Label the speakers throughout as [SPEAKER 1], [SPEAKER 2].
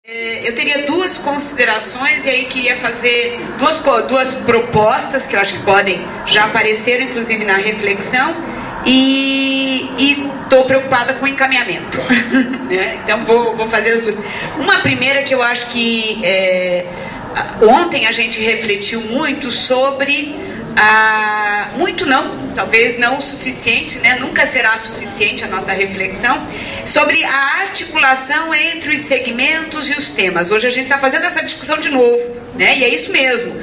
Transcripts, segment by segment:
[SPEAKER 1] Eu teria duas considerações e aí queria fazer duas propostas que eu acho que podem já aparecer, inclusive na reflexão, e estou preocupada com o encaminhamento. Então vou fazer as duas. Uma primeira que eu acho que ontem a gente refletiu muito sobre muito não, talvez não o suficiente, né? Nunca será suficiente a nossa reflexão sobre a articulação entre os segmentos e os temas. Hoje a gente está fazendo essa discussão de novo, né? E é isso mesmo.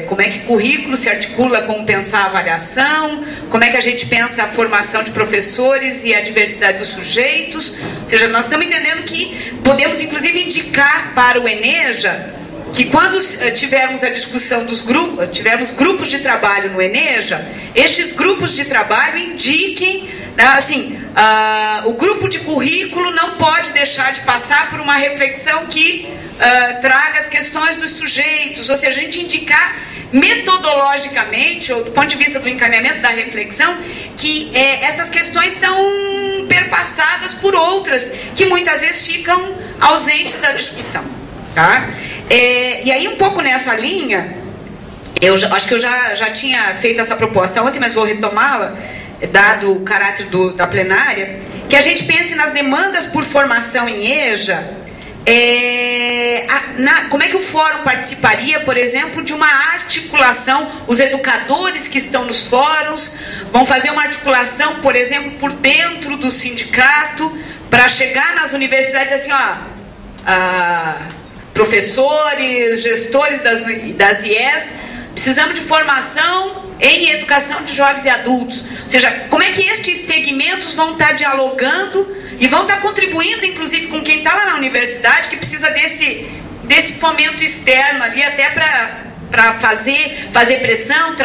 [SPEAKER 1] Como é que currículo se articula com pensar a avaliação, como é que a gente pensa a formação de professores e a diversidade dos sujeitos. Ou seja, nós estamos entendendo que podemos inclusive indicar para o Eneja que quando tivermos a discussão dos grupos, tivermos grupos de trabalho no Eneja, estes grupos de trabalho indiquem, assim, o grupo de currículo não pode deixar de passar por uma reflexão que traga as questões dos sujeitos, ou seja, a gente indicar metodologicamente, ou do ponto de vista do encaminhamento da reflexão, que essas questões estão perpassadas por outras, que muitas vezes ficam ausentes da discussão. Tá? E aí um pouco nessa linha, acho que eu já tinha feito essa proposta ontem, mas vou retomá-la, dado o caráter da plenária, que a gente pense nas demandas por formação em EJA, como é que o fórum participaria, por exemplo, de uma articulação, os educadores que estão nos fóruns vão fazer uma articulação, por exemplo, por dentro do sindicato, para chegar nas universidades assim, professores, gestores das IES, precisamos de formação em educação de jovens e adultos. Ou seja, como é que estes segmentos vão estar dialogando e vão estar contribuindo, inclusive, com quem está lá na universidade, que precisa desse fomento externo ali, até para fazer pressão,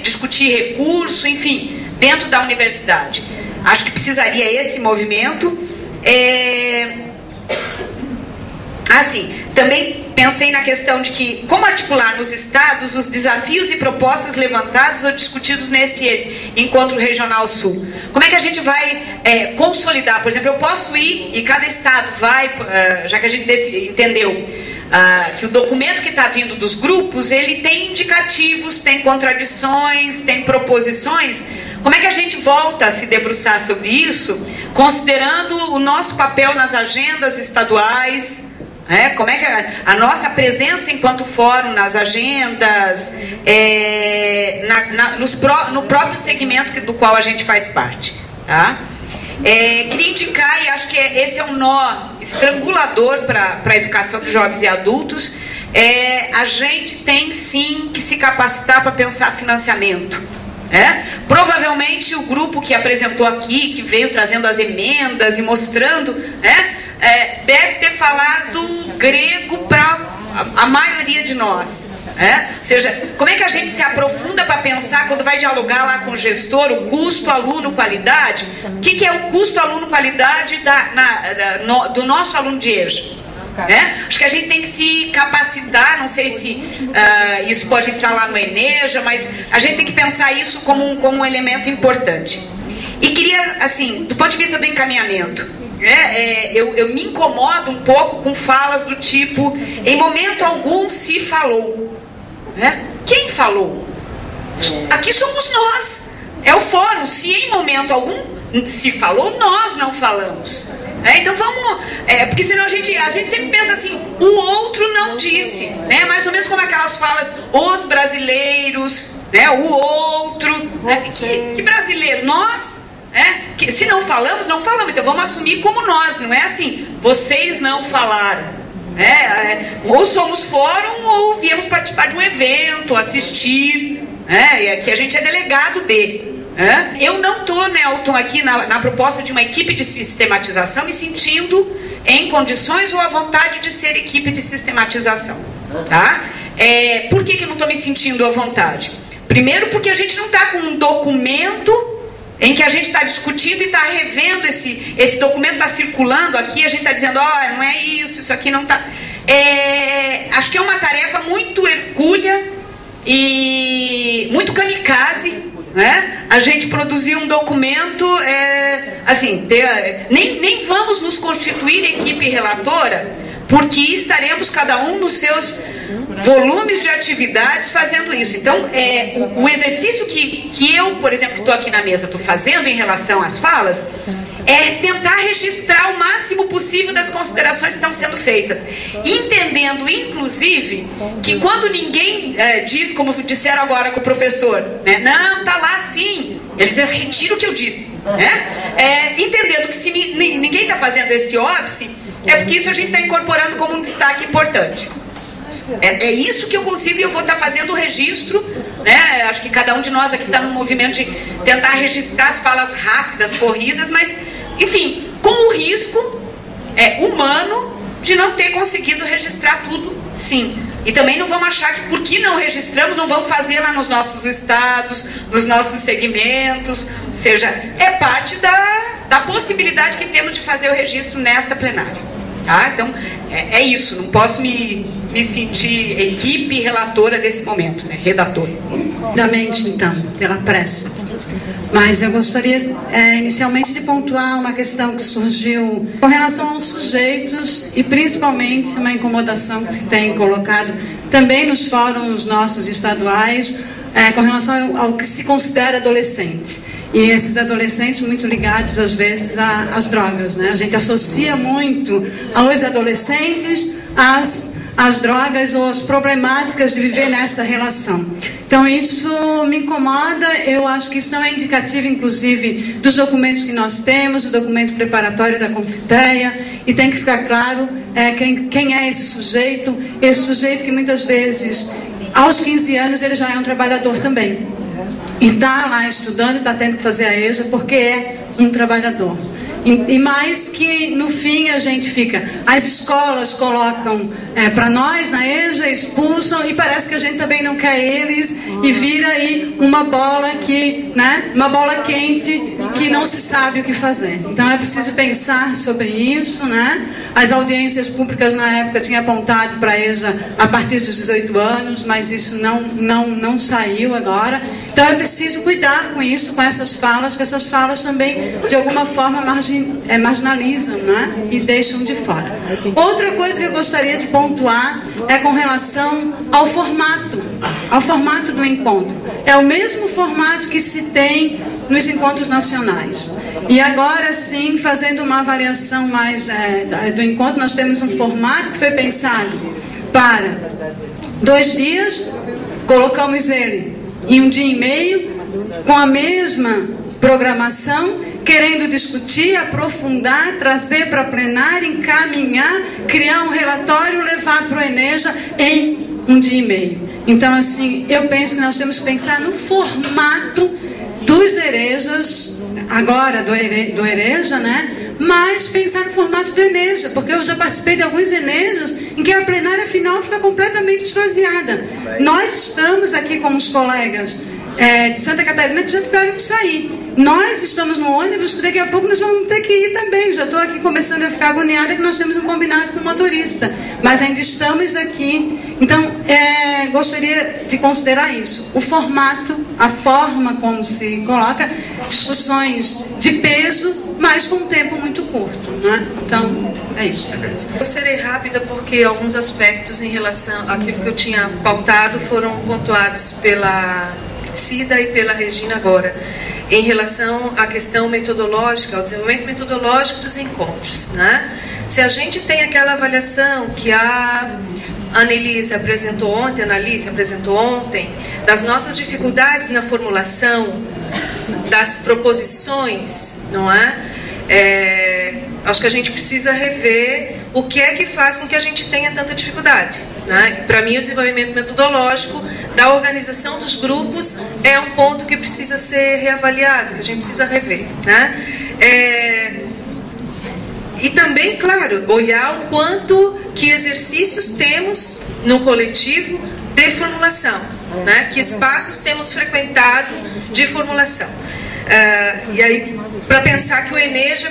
[SPEAKER 1] discutir recurso, enfim, dentro da universidade. Acho que precisaria esse movimento. Assim, também pensei na questão de que como articular nos estados os desafios e propostas levantados ou discutidos neste Encontro Regional Sul. Como é que a gente vai consolidar? Por exemplo, eu posso ir e cada estado vai, já que a gente entendeu que o documento que está vindo dos grupos, ele tem indicativos, tem contradições, tem proposições. Como é que a gente volta a se debruçar sobre isso, considerando o nosso papel nas agendas estaduais? Como é que a nossa presença enquanto fórum nas agendas, no próprio segmento do qual a gente faz parte, tá? Queria indicar, e acho que esse é um nó estrangulador para a educação de jovens e adultos, a gente tem sim que se capacitar para pensar financiamento. Provavelmente o grupo que apresentou aqui, que veio trazendo as emendas e mostrando, deve ter falado grego para a maioria de nós. Ou seja, como é que a gente se aprofunda para pensar, quando vai dialogar lá com o gestor, o custo aluno-qualidade? O que é o custo aluno-qualidade do nosso aluno de EJA? Acho que a gente tem que se capacitar, não sei se isso pode entrar lá no Eneja, mas a gente tem que pensar isso como um elemento importante. E queria, assim, do ponto de vista do encaminhamento, eu me incomodo um pouco com falas do tipo, em momento algum se falou. Quem falou? Aqui somos nós, é o fórum. Se em momento algum se falou, nós não falamos. Então vamos, porque senão a gente sempre pensa assim, o outro não disse, mais ou menos como aquelas falas, os brasileiros, o outro, que brasileiro? Nós, que se não falamos, não falamos, então vamos assumir como nós, não é assim, vocês não falaram, ou somos fórum ou viemos participar de um evento, assistir, que a gente é delegado de. Eu não estou, Nelton, aqui na proposta de uma equipe de sistematização me sentindo em condições ou à vontade de ser equipe de sistematização. Tá? Por que eu não estou me sentindo à vontade? Primeiro porque a gente não está com um documento em que a gente está discutindo e está revendo esse documento, está circulando aqui, a gente está dizendo, não é isso aqui não está... acho que é uma tarefa muito hercúlea e muito kamikaze, a gente produzir um documento, assim, nem vamos nos constituir equipe relatora porque estaremos cada um nos seus volumes de atividades fazendo isso. Então, o exercício que eu, por exemplo, que estou aqui na mesa, estou fazendo em relação às falas, é tentar registrar o máximo possível das considerações que estão sendo feitas, entendendo, inclusive, que quando ninguém diz, como disseram agora com o professor, né, não, está lá sim, eles retiram o que eu disse, né? Entendendo que se ninguém está fazendo esse óbice, é porque isso a gente está incorporando como um destaque importante. É isso que eu consigo, e eu vou estar fazendo o registro, né? Acho que cada um de nós aqui está no movimento de tentar registrar as falas rápidas, corridas, mas, enfim, com o risco humano de não ter conseguido registrar tudo, sim. E também não vamos achar que porque não registramos, não vamos fazer lá nos nossos estados, nos nossos segmentos, ou seja, é parte da possibilidade que temos de fazer o registro nesta plenária. Tá? Então, é isso, não posso me sentir equipe relatora desse momento, né? Redatora.
[SPEAKER 2] Rapidamente, então, pela pressa. Mas eu gostaria inicialmente de pontuar uma questão que surgiu com relação aos sujeitos e principalmente uma incomodação que se tem colocado também nos fóruns nossos estaduais com relação ao que se considera adolescente. E esses adolescentes muito ligados às vezes às drogas, né? A gente associa muito aos adolescentes às drogas ou às problemáticas de viver nessa relação. Então isso me incomoda, eu acho que isso não é indicativo, inclusive, dos documentos que nós temos, o documento preparatório da Confiteia, e tem que ficar claro quem é esse sujeito que muitas vezes, aos 15 anos, ele já é um trabalhador também. E está lá estudando, está tendo que fazer a EJA porque é um trabalhador. E mais que no fim a gente fica, as escolas colocam para nós na EJA, expulsam, e parece que a gente também não quer eles, e vira aí uma bola uma bola quente que não se sabe o que fazer. Então é preciso pensar sobre isso, né? As audiências públicas na época tinham apontado para a EJA a partir dos 18 anos, mas isso não saiu agora. Então é preciso cuidar com isso, com essas falas, que essas falas também de alguma forma marginalizam, né? E deixam de fora. Outra coisa que eu gostaria de pontuar é com relação ao formato do encontro. É o mesmo formato que se tem nos encontros nacionais. E agora sim, fazendo uma avaliação mais do encontro, nós temos um formato que foi pensado para 2 dias, colocamos ele em 1 dia e meio, com a mesma programação, querendo discutir, aprofundar, trazer para a plenária, encaminhar, criar um relatório, levar para o ENEJA em 1 dia e meio. Então, assim, eu penso que nós temos que pensar no formato dos EREJAs, agora do EREJA, né? Mas pensar no formato do ENEJA, porque eu já participei de alguns ENEJAs em que a plenária final fica completamente esvaziada. Nós estamos aqui com os colegas de Santa Catarina que já tiveram que sair. Nós estamos no ônibus que daqui a pouco nós vamos ter que ir também. Já estou aqui começando a ficar agoniada que nós temos um combinado com o motorista. Mas ainda estamos aqui. Então, gostaria de considerar isso. O formato, a forma como se coloca, discussões de peso, mas com um tempo muito curto, né? Então, é isso.
[SPEAKER 3] Eu serei rápida porque alguns aspectos em relação àquilo que eu tinha pautado foram pontuados pela Cida e pela Regina agora, em relação à questão metodológica, ao desenvolvimento metodológico dos encontros, né? Se a gente tem aquela avaliação que a Annelise apresentou ontem, das nossas dificuldades na formulação das proposições, não é? Acho que a gente precisa rever o que é que faz com que a gente tenha tanta dificuldade, né? Para mim, o desenvolvimento metodológico da organização dos grupos é um ponto que precisa ser reavaliado, que a gente precisa rever, né? E também, claro, olhar o quanto que exercícios temos no coletivo de formulação, né? Que espaços temos frequentado de formulação. E aí, para pensar que o ENEJA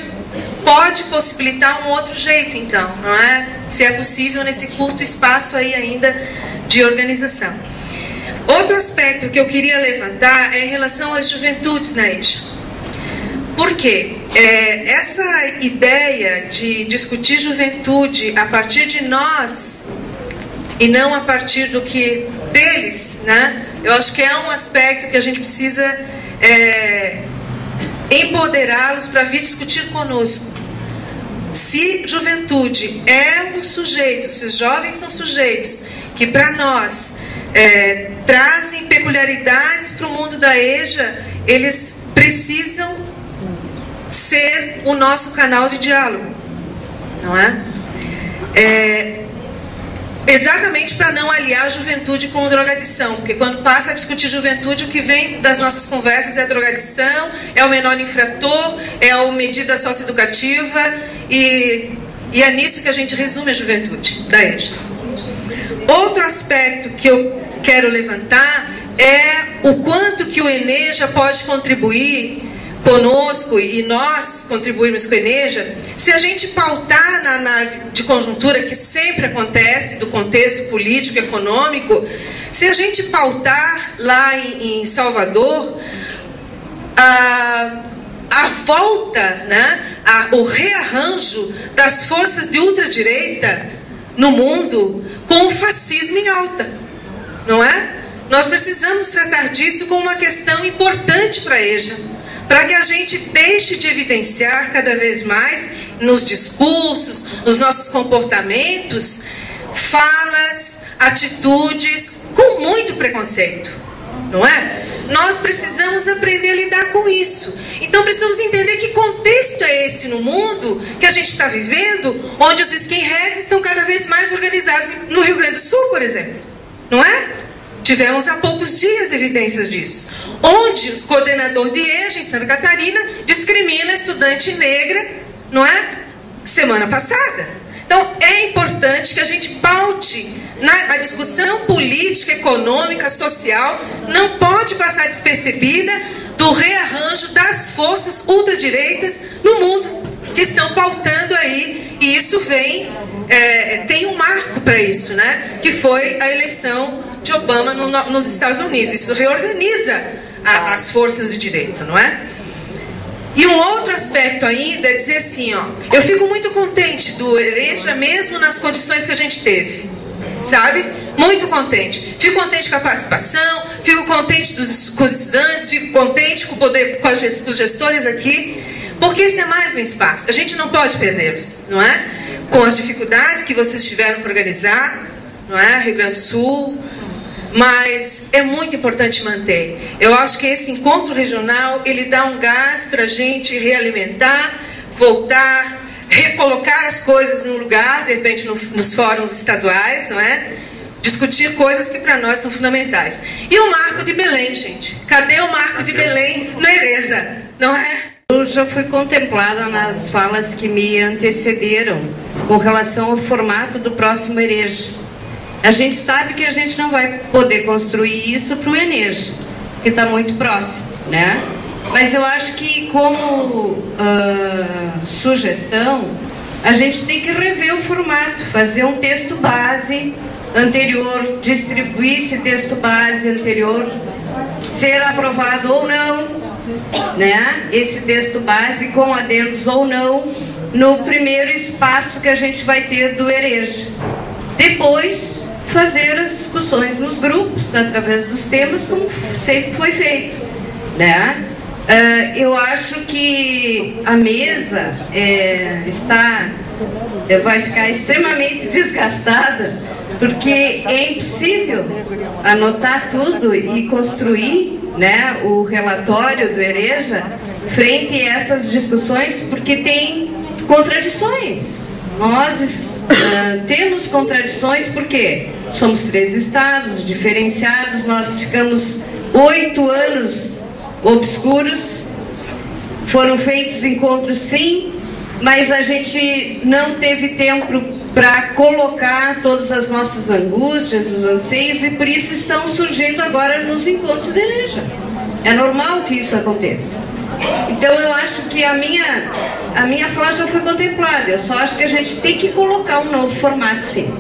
[SPEAKER 3] pode possibilitar um outro jeito, então, não é? Se é possível nesse curto espaço aí ainda de organização. Outro aspecto que eu queria levantar é em relação às juventudes na EJA. Por quê? Essa ideia de discutir juventude a partir de nós e não a partir do que deles, né? Eu acho que é um aspecto que a gente precisa empoderá-los para vir discutir conosco. Se juventude é um sujeito, se os jovens são sujeitos que para nós trazem peculiaridades para o mundo da EJA, eles precisam ser o nosso canal de diálogo, não é? Exatamente para não aliar a juventude com a drogadição, porque quando passa a discutir juventude, o que vem das nossas conversas é a drogadição, é o menor infrator, é a medida socioeducativa, e é nisso que a gente resume a juventude da EJA. Outro aspecto que eu quero levantar é o quanto que o ENEJA pode contribuir conosco, e nós contribuirmos com o ENEJA, se a gente pautar na análise de conjuntura, que sempre acontece, do contexto político e econômico, se a gente pautar lá em Salvador a volta, né, o rearranjo das forças de ultradireita no mundo com o fascismo em alta, não é? Nós precisamos tratar disso como uma questão importante para a EJA, para que a gente deixe de evidenciar cada vez mais nos discursos, nos nossos comportamentos, falas, atitudes com muito preconceito, não é? Nós precisamos aprender a lidar com isso. Então precisamos entender que contexto é esse no mundo que a gente está vivendo, onde os skinheads estão cada vez mais organizados. No Rio Grande do Sul, por exemplo, não é? Tivemos há poucos dias evidências disso. Onde os coordenadores de EJA em Santa Catarina discrimina estudante negra, não é? Semana passada. Então é importante que a gente paute a discussão política, econômica, social, não pode passar despercebida do rearranjo das forças ultradireitas no mundo, que estão pautando aí, e isso vem, tem um marco para isso, né? Que foi a eleição de Obama nos Estados Unidos. Isso reorganiza as forças de direita, não é? E um outro aspecto ainda é dizer assim, ó, eu fico muito contente do EJA mesmo nas condições que a gente teve, sabe? Muito contente. Fico contente com a participação, fico contente com os estudantes, fico contente com o poder, com os gestores aqui, porque esse é mais um espaço. A gente não pode perdê-los, não é? Com as dificuldades que vocês tiveram para organizar, não é? Rio Grande do Sul. Mas é muito importante manter. Eu acho que esse encontro regional, ele dá um gás para a gente realimentar, voltar, recolocar as coisas no lugar, de repente nos fóruns estaduais, não é? Discutir coisas que para nós são fundamentais. E o Marco de Belém, gente? Cadê o Marco de Belém no EJA? Não é?
[SPEAKER 4] Eu já fui contemplada nas falas que me antecederam com relação ao formato do próximo EJA. A gente sabe que a gente não vai poder construir isso para o ENEJA, que está muito próximo, né? Mas eu acho que como sugestão, a gente tem que rever o formato, fazer um texto base anterior, distribuir esse texto base anterior, ser aprovado ou não, né? Esse texto base com adendos ou não, no primeiro espaço que a gente vai ter do EJA. Depois fazer as discussões nos grupos, através dos temas, como sempre foi feito, né? Eu acho que a mesa vai ficar extremamente desgastada, porque é impossível anotar tudo e construir, né, o relatório do EJA frente a essas discussões, porque tem contradições. Nós temos contradições porque somos 3 estados diferenciados, nós ficamos 8 anos obscuros, foram feitos encontros sim, mas a gente não teve tempo para colocar todas as nossas angústias, os anseios, e por isso estão surgindo agora nos encontros da EJA. É normal que isso aconteça. Então eu acho que a minha fala já foi contemplada, eu só acho que a gente tem que colocar um novo formato sim.